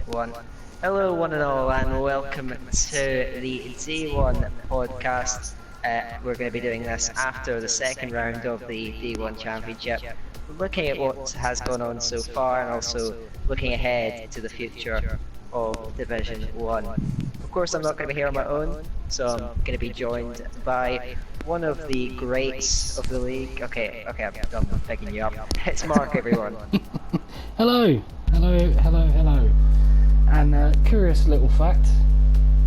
One. Hello, one and all, and welcome to the D1 podcast. We're going to be doing this after the second round of the D1 Championship, looking at what has gone on so far and also looking ahead to the future of Division 1. Of course, I'm not going to be here on my own, so I'm going to be joined by one of the greats of the league. Okay, I'm done picking you up. It's Mark, everyone. Hello. And curious little fact,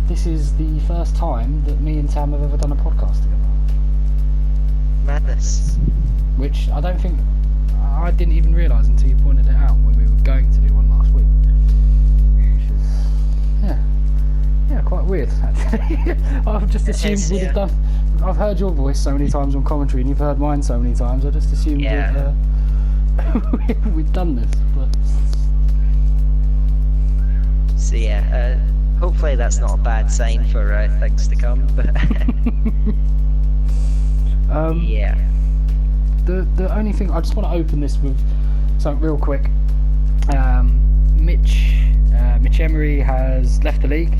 this is the first time that me and Tam have ever done a podcast together. Madness. Which I don't think, I didn't even realise until you pointed it out when we were going to do one last week. Which is, yeah, quite weird actually. I've just assumed we'd have done, I've heard your voice so many times on commentary and you've heard mine so many times, I just assumed we'd done this, but... So yeah, hopefully that's not a bad sign for things to come, but yeah. The only thing, I just want to open this with something real quick. Mich Emery has left the league.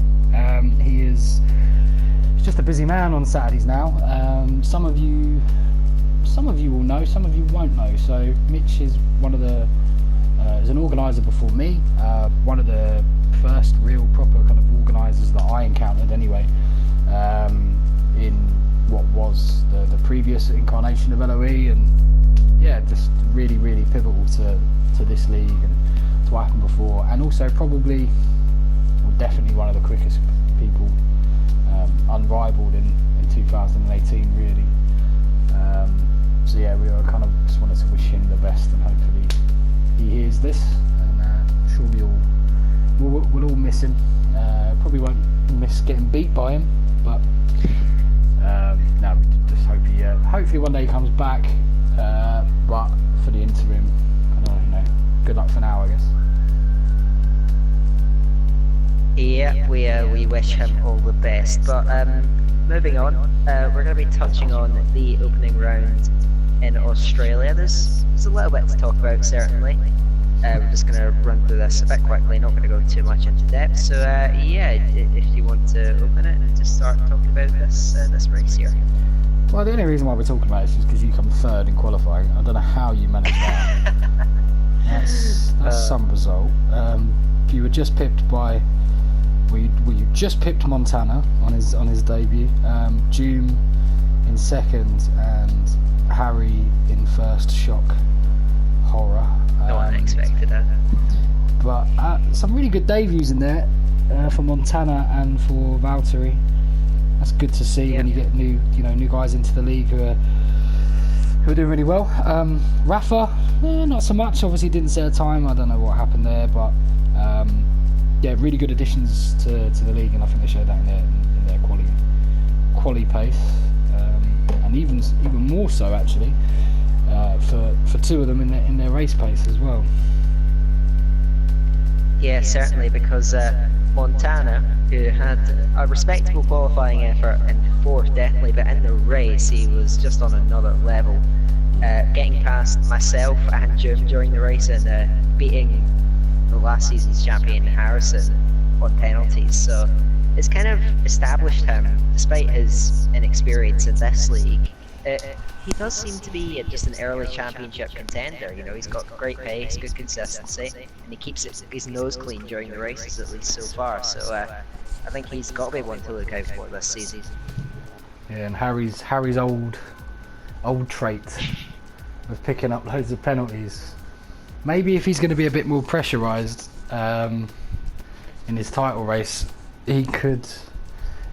He's just a busy man on Saturdays now. Some of you will know, some of you won't know. So Mich is one of the is an organiser before me, one of the first real proper kind of organisers that I encountered anyway, in what was the previous incarnation of LoE, and yeah, just really pivotal to this league and to what happened before, and also probably, well, definitely one of the quickest people, unrivaled in 2018 really. So yeah, we are kind of just wanted to wish him the best, and hopefully he hears this, and I'm sure we'll all miss him. Probably won't miss getting beat by him, but no, we just hope hopefully one day he comes back. But for the interim, kind of, good luck for now, I guess. Yeah, we wish him all the best. But moving on, we're going to be touching on the opening round in Australia. There's a little bit to talk about, certainly. We're just going to run through this a bit quickly, not going to go too much into depth. So yeah, if you want to open it and just start talking about this race here. Well, the only reason why we're talking about it is because you come third in qualifying. I don't know how you managed that. That's some result. You were just pipped by. You just pipped Montana on his debut. Doom in second and Harry in first. Shock. Horror. No one expected that. But some really good debuts in there for Montana and for Valtteri. That's good to see when you get new guys into the league who are doing really well. Rafa, not so much. Obviously didn't set a time. I don't know what happened there, but yeah, really good additions to the league, and I think they showed that in their quali pace, and even more so actually. For two of them in their race pace as well. Yeah, certainly, because Montana, who had a respectable qualifying effort in fourth, definitely, but in the race he was just on another level, getting past myself and Jim during the race and beating the last season's champion Harrison on penalties. So it's kind of established him, despite his inexperience in this league. He does seem to be just an early championship contender. He's got great pace, good consistency, and he keeps his nose clean during the races, at least so far. So I think he's got to be one to look out for this season. Yeah, and Harry's old trait of picking up loads of penalties. Maybe if he's going to be a bit more pressurised in his title race, he could.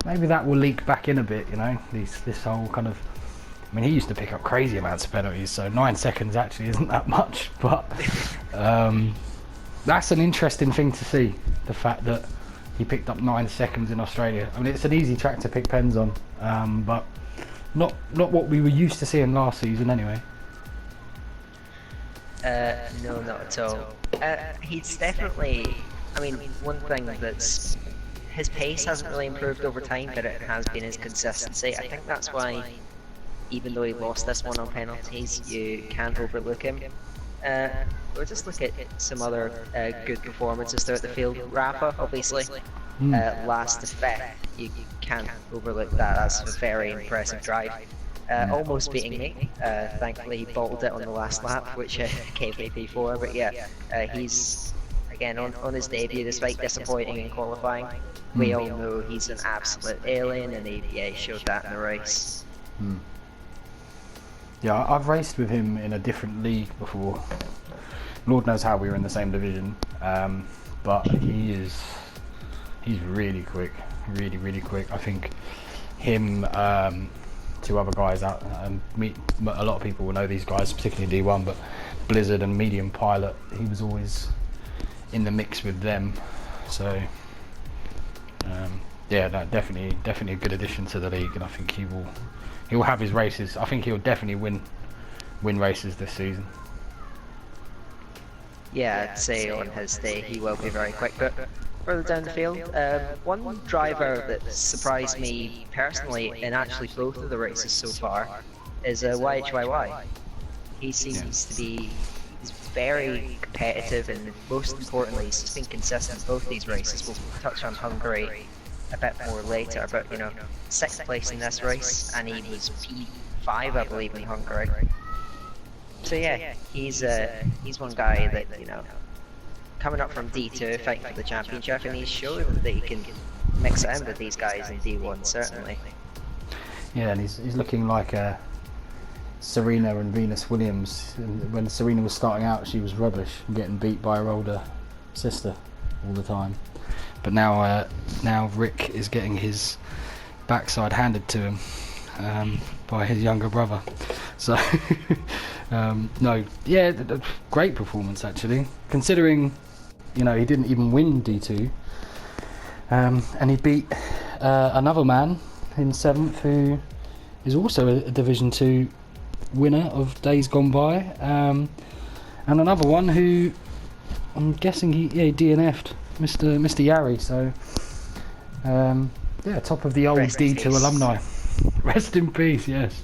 Maybe that will leak back in a bit. This whole kind of. I mean, he used to pick up crazy amounts of penalties, so 9 seconds actually isn't that much, but that's an interesting thing to see, the fact that he picked up 9 seconds in Australia. I mean, it's an easy track to pick pens on, but not what we were used to seeing last season anyway. No, not at all. He's definitely, I mean, one thing that's, his pace hasn't really improved over time, but it has been his consistency. I think that's why, even though he lost this one on penalties, you can't overlook him. We'll just look at some other good performances throughout the field. Rafa, obviously, last effect. You can't overlook that. That's a very impressive drive. Almost beating me. Thankfully, he bottled it on the last lap, which gave me P4. But yeah, he's again on his debut, despite disappointing in qualifying. We all know he's an absolute alien, and he showed that in the race. Yeah, I've raced with him in a different league before. Lord knows how we were in the same division, but he's really quick, really quick. I think him, two other guys out, a lot of people will know these guys, particularly in D1, but Blizzard and Medium Pilot, he was always in the mix with them. So yeah, no, definitely a good addition to the league, and I think he will have his races. I think he'll definitely win races this season. Yeah, I'd say on his day he will be very quick. But further down the field, one driver that surprised me personally in actually both of the races so far is YHYY. He seems to be very competitive, and most importantly, he's just been consistent in both these races. We'll touch on Hungary a bit more later, but you know, 6th place in this race, and he was P5, I believe, in Hungary. So yeah, he's one guy that, you know, coming up from D2, fighting for the championship, and he's showed that he can mix it in with these guys in D1, certainly. Yeah, and he's looking like Serena and Venus Williams. When Serena was starting out, she was rubbish, getting beat by her older sister all the time. But now Rick is getting his backside handed to him by his younger brother. So no, yeah, great performance actually, considering, you know, he didn't even win D2, and he beat another man in 7th who is also a Division 2 winner of days gone by, and another one who I'm guessing he DNF'd, Mr. Yari. So yeah, top of the old Rest in D2 peace. alumni. Rest in peace. Yes.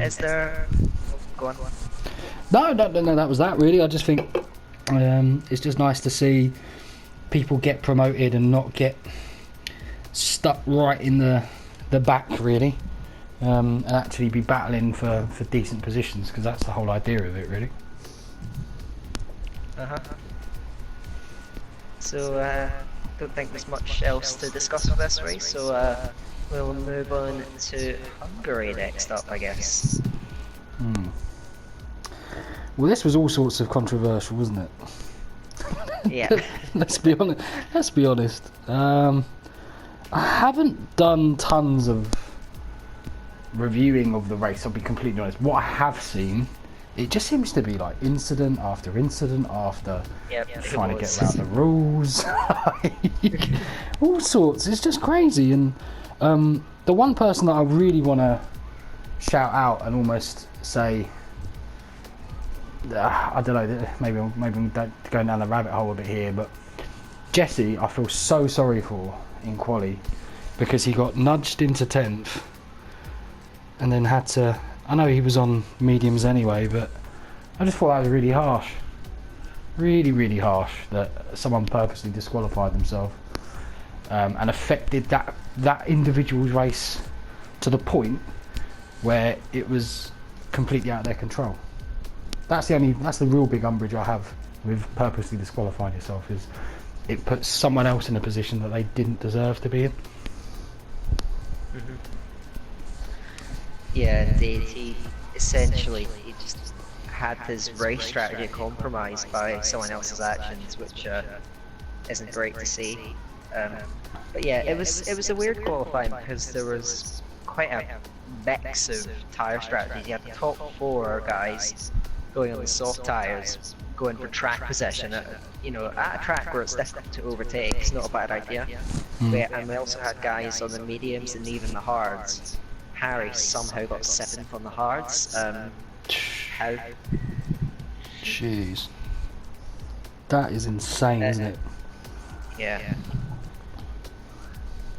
Is there... Go on. No, that was that really. I just think it's just nice to see people get promoted and not get stuck right in the back really, and actually be battling for decent positions, because that's the whole idea of it really. So don't think there's much else to discuss with this race, so we'll move on to Hungary next up, I guess. Well, this was all sorts of controversial, wasn't it? Yeah. Let's be honest. I haven't done tons of reviewing of the race, I'll be completely honest. What I have seen, it just seems to be like incident after incident after, trying to get around the rules. All sorts. It's just crazy. And the one person that I really want to shout out and almost say, I don't know, maybe I'm going down the rabbit hole a bit here, but Jesse, I feel so sorry for in quali, because he got nudged into 10th and then had to, I know he was on mediums anyway, but I just thought that was really harsh. Really harsh that someone purposely disqualified themselves and affected that individual's race to the point where it was completely out of their control. That's the real big umbrage I have with purposely disqualifying yourself, is it puts someone else in a position that they didn't deserve to be in. Yeah, indeed. He just had his race strategy compromised by someone else's actions, which isn't great to see. But yeah, it was a weird qualifying, because there was quite a mix of tyre strategies. You had the top 4 guys going on the soft tyres, going for track possession at a track where it's difficult to overtake. It's not a bad idea. And we also had guys on the mediums and even the hards. Harry somehow got 7th on the hards. How? Jeez, that is insane, isn't it? Yeah,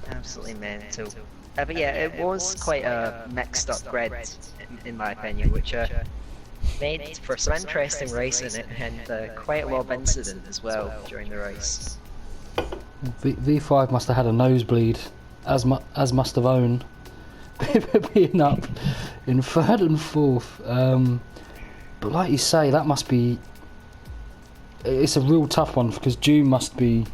absolutely mental. But yeah, it was quite a mixed up grid in my opinion, which made for some interesting racing and quite a lot of incident as well during the race. V5 must have had a nosebleed, as must have Owen, being up in third and fourth. But like you say, that must be... It's a real tough one, because June must be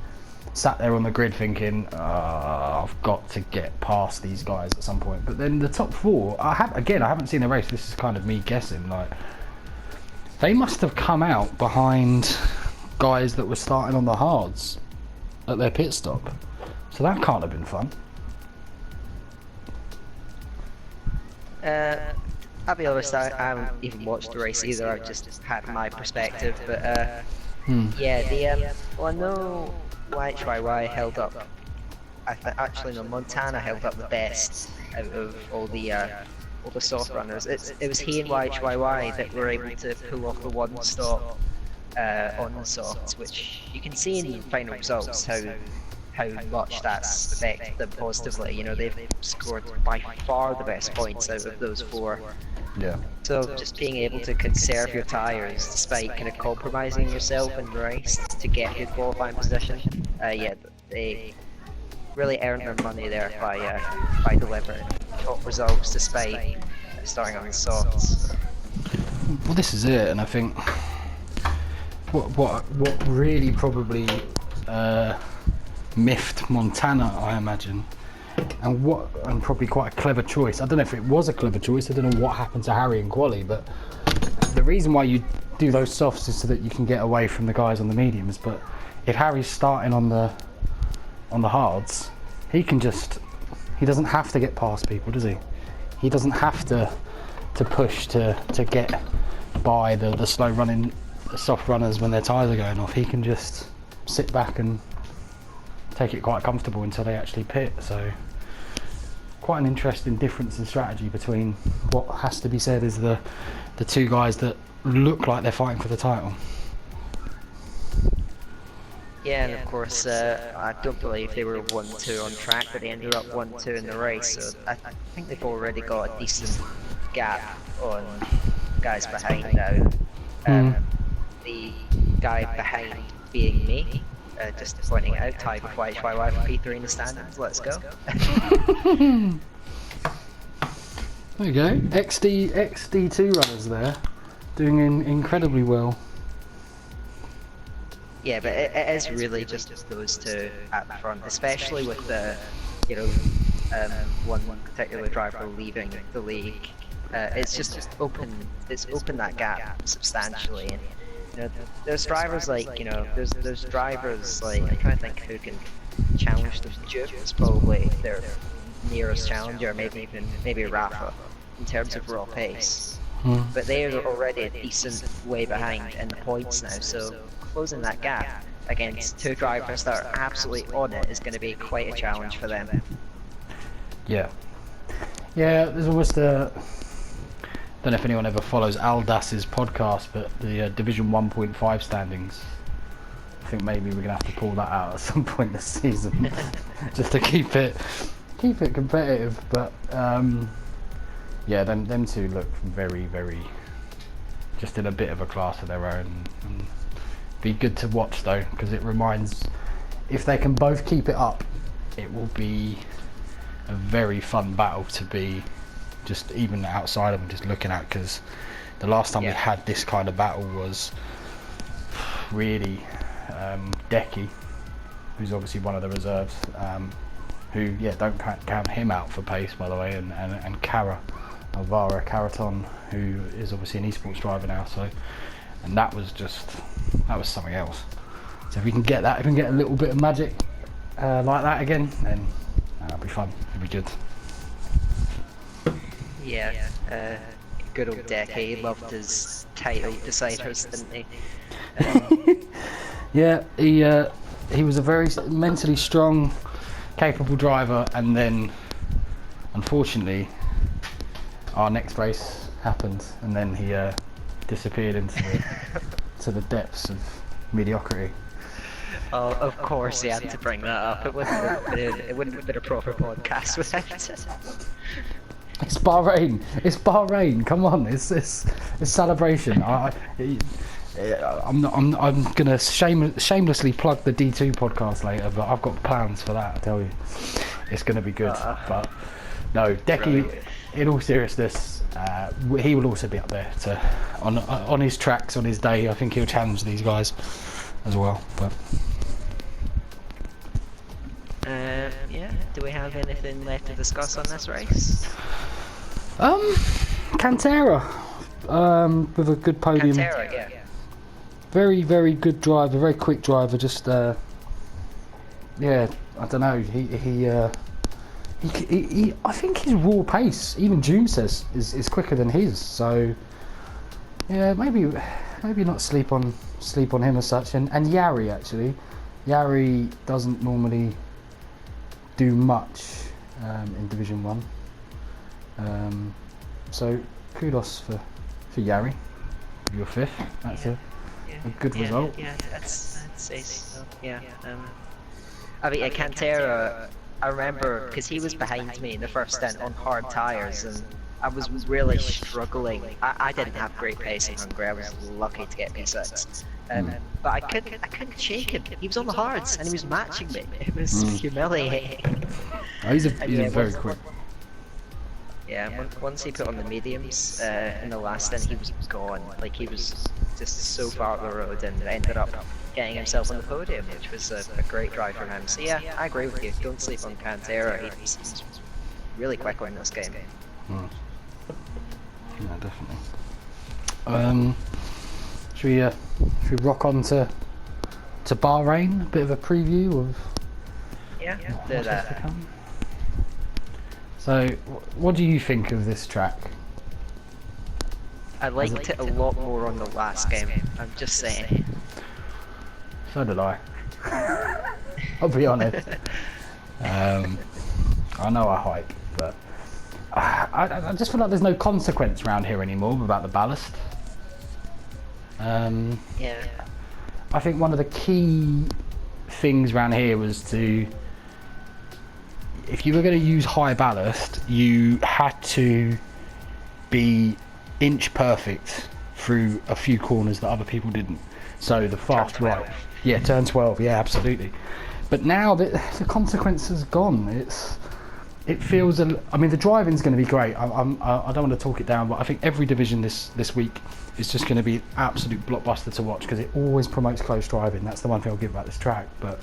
sat there on the grid thinking, I've got to get past these guys at some point. But then the top four, I haven't seen the race, this is kind of me guessing, like, they must have come out behind guys that were starting on the hards at their pit stop. So that can't have been fun. I'll be honest, I haven't even watched the race either, I've just had my perspective, but yeah, well, I know YHYY held up, actually no, Montana held up the best out of all the soft runners. It was he and YHYY that were able to pull off the one stop on the softs, which you can see in the final results how much that's affected them positively. You know, they've scored by far the best points out of those four. Yeah. So just being able to conserve your tyres despite kind of compromising yourself in the race to get a good qualifying position, yeah, they really earned their money there by delivering top results despite starting on the softs. Well, this is it, and I think what really probably miffed Montana, I imagine, and probably quite a clever choice. I don't know if it was a clever choice. I don't know what happened to Harry and Quali, but the reason why you do those softs is so that you can get away from the guys on the mediums. But if Harry's starting on the hards, he doesn't have to get past people, does he? He doesn't have to push to get by the slow running soft runners when their tyres are going off. He can just sit back and take it quite comfortable until they actually pit. So quite an interesting difference in strategy between what has to be said is the two guys that look like they're fighting for the title. Yeah, and of course, I don't believe they were 1-2 on track, but they ended up 1-2 in the race, so I think they've already got a decent gap on guys behind now. The guy behind being me, just pointing out, tied with YHYY for P3 in the standings. Let's go. There you go. XD2 runners there, doing incredibly well. Yeah, but it is really just those two at the front, especially with the, one particular driver leaving the league. It's opened that gap substantially, and there's drivers like, there's drivers like, I'm trying to think who can challenge them. Duke is probably their nearest challenger, maybe Rafa in terms of raw pace. But they are already a decent way behind in the points now, so closing that gap against two drivers that are absolutely on it is going to be quite a challenge for them. Yeah, there's almost a... I don't know if anyone ever follows Aldas's podcast, but the Division 1.5 standings. I think maybe we're gonna have to pull that out at some point this season, just to keep it competitive. But yeah, them two look very, very, just in a bit of a class of their own. And be good to watch though, because it reminds, if they can both keep it up, it will be a very fun battle to be just even outside of them, just looking at, because the last time we had this kind of battle was really Decky, who's obviously one of the reserves, who don't count him out for pace, by the way, and Cara, Alvaro Caraton, who is obviously an esports driver now, so, and that was something else. So if we can get that, if we can get a little bit of magic like that again, then that'll be fun, it'll be good. Yeah, good old Decky, he loved his title deciders, didn't he? Yeah, he was a very mentally strong, capable driver, and then unfortunately our next race happened, and then he disappeared into the depths of mediocrity. Oh, of course he had to bring that up. It wouldn't have been a proper podcast without it. It's Bahrain. It's Bahrain. Come on, it's celebration. I'm gonna shamelessly plug the D2 podcast later, but I've got plans for that. I tell you, it's gonna be good. But no, Decky. In all seriousness, he will also be up there on his tracks on his day. I think he'll challenge these guys as well. But yeah. Do we have anything left to discuss on this race? Cantera, with a good podium. Cantera, yeah. Very, very good driver, very quick driver. Just yeah, I don't know. He I think his raw pace, even June says, is quicker than his. So yeah, maybe not sleep on him as such. And Yari actually, Yari doesn't normally do much in Division 1. So kudos for Yari. You're 5th. That's a good result. Yeah, that's so. Yeah. I mean, Cantera. I remember because he was behind me in the first stint on hard tyres, and I was really struggling. I didn't have great pace in Hungary. I was lucky to get P6, but I couldn't shake him. He was on the hards and he was matching me. It was humiliating. Oh, he's very quick. Yeah, once he put on the mediums in the last stint, he was gone. Like, he was just so far up the road and ended up getting himself on the podium, which was a great drive for him. So yeah, I agree with you. Don't sleep on Cantera. He's really quick in this game. Yeah, definitely. Should we rock on to Bahrain? A bit of a preview of do that. To come. So, what do you think of this track? I liked it a lot more on the last game. I'm just saying. So did I. I'll be honest. I know I hype, but I just feel like there's no consequence around here anymore about the ballast. Yeah. I think one of the key things around here was if you were going to use high ballast, you had to be inch perfect through a few corners that other people didn't. So the fast right. Yeah, turn 12, yeah, absolutely. But now the consequence has gone. It feels, I mean, the driving's going to be great. I don't want to talk it down, but I think every division this week is just going to be an absolute blockbuster to watch because it always promotes close driving. That's the one thing I'll give about this track. But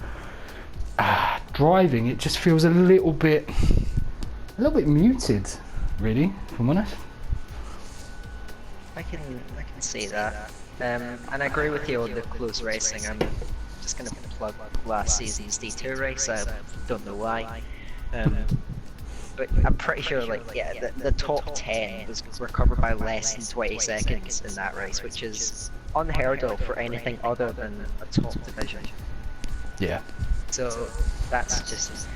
driving, it just feels a little bit muted, really, if I'm honest. I can see that. And I agree with you on the close racing. I'm just going to plug last season's D2 race. I don't know why. But I'm pretty sure, the top 10 were covered by less than 20 seconds in that race, which is unheard of for anything other than a top division. Yeah. So that just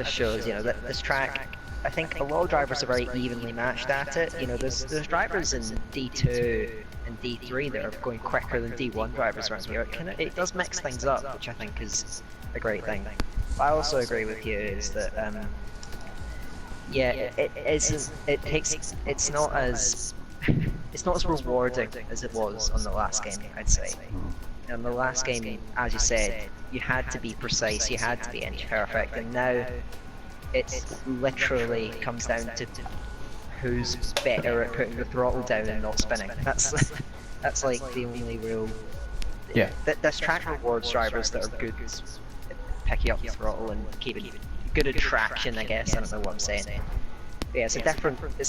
shows, that this track, I think a lot of drivers are very evenly matched at it. There's drivers in D2 and D3 that are going quicker than D1 drivers around here. It does mix things up, which I think is a great thing. But I also agree with you is that it's not as rewarding as it was on the last game, I'd say. In the last game, as you said, you had to be precise, you had to be inch perfect, and now it literally comes down to who's better at putting the throttle down and not spinning. That's like the only real. Yeah. This track rewards drivers that are good at picking up the throttle and keeping good at traction, I guess. I don't know what I'm saying. But yeah, it's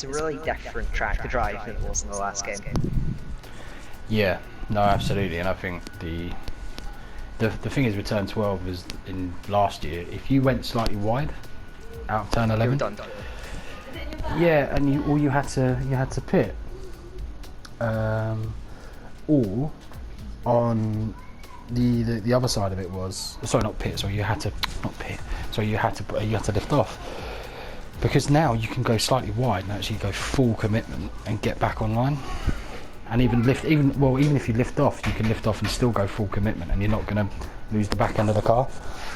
a really different track to drive than it was in the last game. Yeah, no, absolutely, and I think the thing is with turn 12 is in last year, if you went slightly wide out of turn 11, done. Yeah, and you had to pit, or on the other side of it was you had to lift off, because now you can go slightly wide and actually go full commitment and get back online. And even if you lift off, you can lift off and still go full commitment, and you're not going to lose the back end of the car.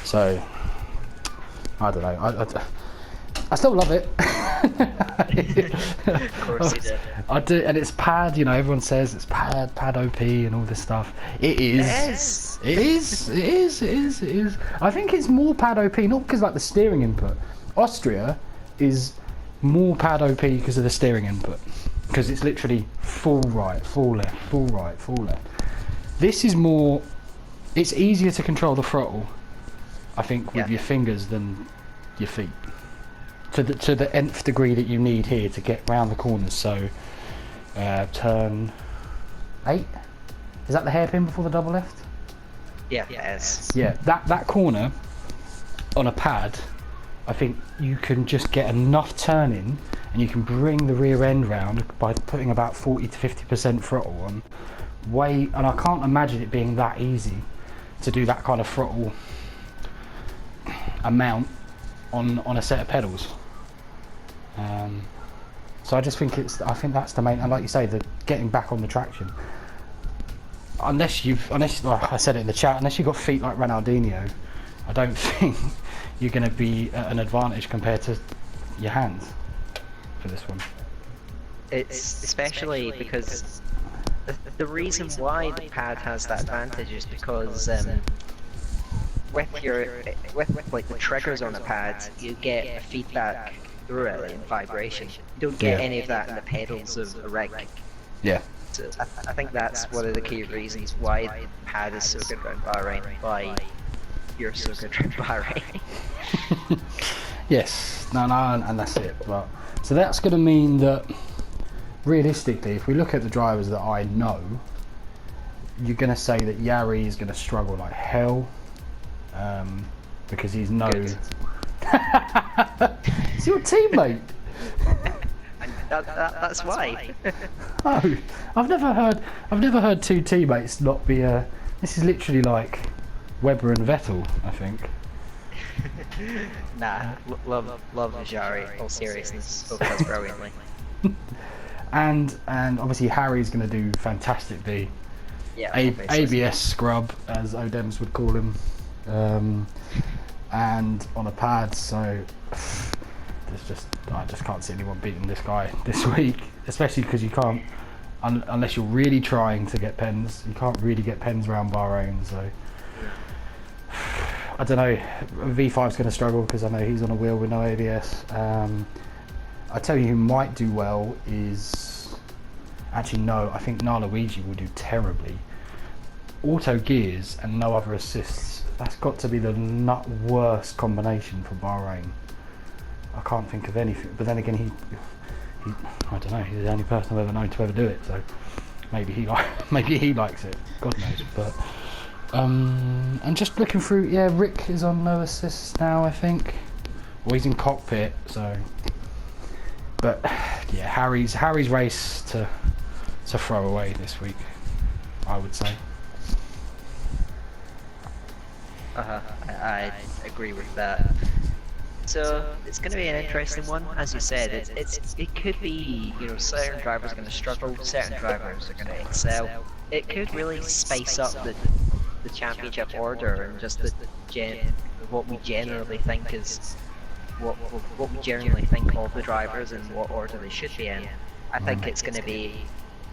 So I don't know. I still love it. Of course he did. I do, and it's pad. You know, everyone says it's pad OP, and all this stuff. It is. It is. I think it's more pad OP, not because like the steering input. Austria is more pad OP because of the steering input, because it's literally full right, full left, full right, full left. This is more. It's easier to control the throttle, I think, with your fingers than your feet. To the nth degree that you need here to get round the corners. So, turn 8. Is that the hairpin before the double left? Yeah, yes. Yeah, that corner on a pad, I think you can just get enough turning, and you can bring the rear end round by putting about 40 to 50% throttle on. And I can't imagine it being that easy to do that kind of throttle amount on a set of pedals. So I just think that's the main, and like you say, the getting back on the traction. Unless like I said it in the chat, unless you've got feet like Ronaldinho, I don't think you're going to be at an advantage compared to your hands for this one. It's especially because the reason why the pad has that advantage is because with like the triggers on the pad, you get feedback through it and vibration. You don't get any of that in the pedals of the rig. Yeah. So I think that's one of the key reasons why the pad is so good around Bahrain, why you're so good around Bahrain. Yes, no, and that's it. But so that's going to mean that realistically, if we look at the drivers that I know, you're going to say that Yari is going to struggle like hell, because he's no. It's your teammate. That's why. Oh, I've never heard two teammates not be a. This is literally like Webber and Vettel, I think. Nah, love Jari. All seriousness, both does brilliantly. And obviously Harry's going to do fantastically. Yeah. ABS scrub, as Odems would call him, and on a pad. So I just can't see anyone beating this guy this week, especially because you can't, unless you're really trying to get pens. You can't really get pens around Bahrain. So I don't know. V5's going to struggle because I know he's on a wheel with no ABS. I tell you who might do well is, actually no, I think LoE will do terribly. Auto gears and no other assists. That's got to be the worst combination for Bahrain. I can't think of anything. But then again, he I don't know. He's the only person I've ever known to ever do it. So maybe he likes it. God knows. But and just looking through, yeah, Rick is on no assists now, I think. Well, he's in cockpit, so. But yeah, Harry's race to throw away this week, I would say. I agree with that. So it's going to be an interesting one, as you said. It could be, certain drivers are going to struggle, certain drivers are going to excel. It could really spice up the championship order and just what we generally think is what we generally think of the drivers and what order they should be in. I think it's going to be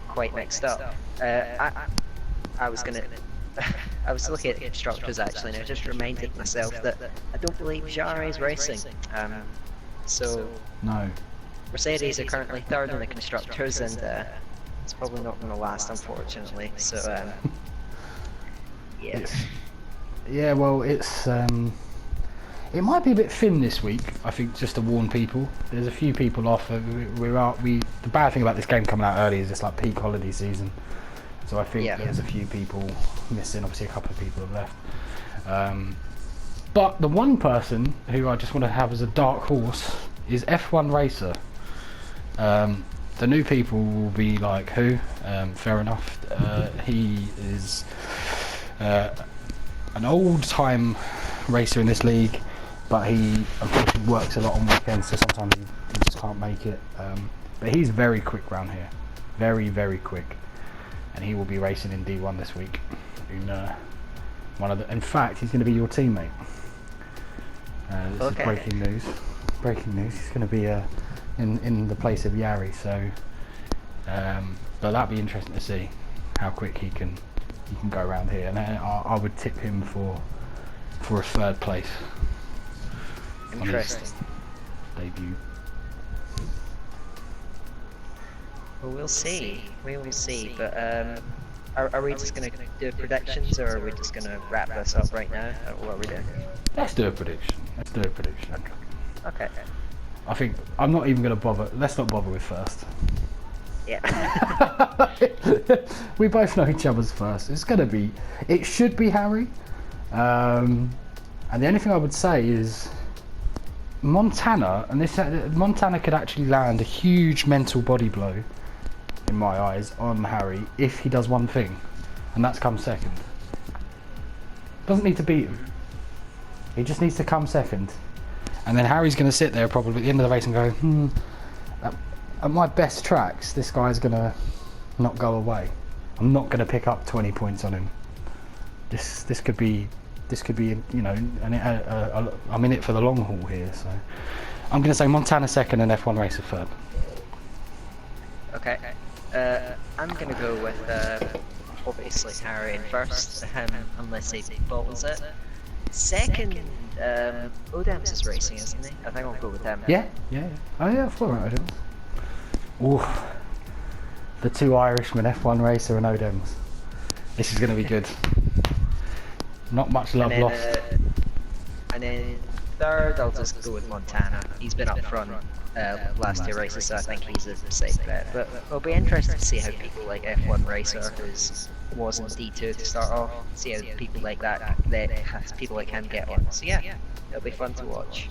quite mixed up. I was looking at the constructors actually, and I just reminded myself that I don't believe Jari is racing. So no. Mercedes are currently third in the constructors, and it's probably not going to last, unfortunately. So yeah. Yeah, well, it's it might be a bit thin this week, I think, just to warn people. There's a few people off. The bad thing about this game coming out early is it's like peak holiday season. So I think there's a few people missing. Obviously, a couple of people have left. But the one person who I just want to have as a dark horse is F1 Racer. The new people will be like, who? Fair enough. He is an old-time racer in this league, but he unfortunately works a lot on weekends, so sometimes he just can't make it. But he's very quick round here. Very, very quick. And he will be racing in D1 this week. In fact, he's going to be your teammate. This is breaking news. Breaking news. He's going to be in the place of Yari. So, but that'd be interesting to see how quick he can go around here. And I would tip him for a third place. Interesting. Debut. Well, we'll see. We will see. But are we just going to do predictions, or are we just going to wrap this up right now? What are we doing? Let's do a prediction. Okay. I think I'm not even going to bother. Let's not bother with first. Yeah. We both know each other's first. It should be Harry. And the only thing I would say is Montana, and Montana could actually land a huge mental body blow, in my eyes, on Harry if he does one thing, and that's come second. Doesn't need to beat him. He just needs to come second, and then Harry's going to sit there probably at the end of the race and go, at my best tracks, this guy's going to not go away. I'm not going to pick up 20 points on him. This could be, you know, I'm in it for the long haul here. So I'm going to say Montana second and F1 Racer third. Okay. I'm going to go with obviously Harry in first, unless he bottles it. Second, Odams is racing, isn't he? I think I'll go with him. Yeah. Oh yeah, I thought about Odams. Ooh, the two Irishmen, F1 Racer and Odams. This is going to be good. Not much love lost. And then third, I'll just go with Montana. He's been up front last two races, so I think he's a safe bet. But it'll be interesting to see how people like F1 Racer, who was in D2 to start off, see how people like that, people like him get on. So yeah, it'll be fun to watch.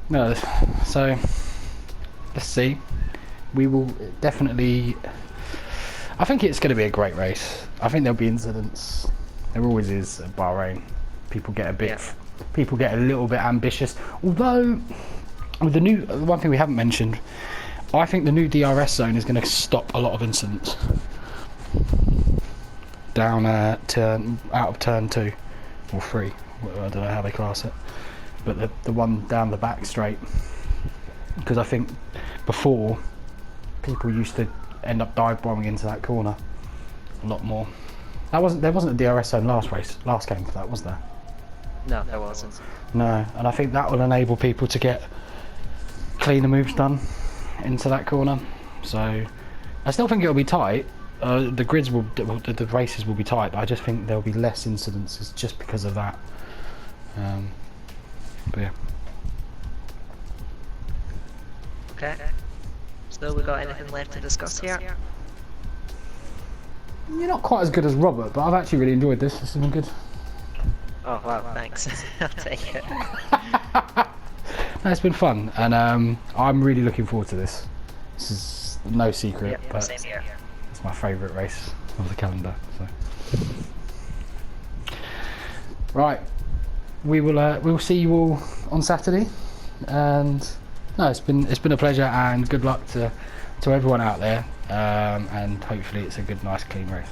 No, so let's see. We will definitely. I think it's going to be a great race. I think there'll be incidents. There always is at Bahrain. People get a little bit ambitious. Although, with the one thing we haven't mentioned, I think the new DRS zone is going to stop a lot of incidents. Down out of turn 2 or 3. I don't know how they class it, but the one down the back straight. Because I think before, people used to end up dive bombing into that corner a lot more. There wasn't a DRS zone last game for that, was there? No, there wasn't. No, and I think that will enable people to get cleaner moves done into that corner. So I still think it'll be tight. The races will be tight, but I just think there'll be less incidences just because of that. But yeah. Okay. So we got anything left to discuss here? You're not quite as good as Robert, but I've actually really enjoyed this. This has been good. Oh wow, thanks. I'll take it. No, it's been fun, and I'm really looking forward to this. This is no secret, but same here. it's my favourite race of the calendar. So. Right, we'll see you all on Saturday, and no, it's been a pleasure, and good luck to everyone out there, and hopefully it's a good, nice, clean race.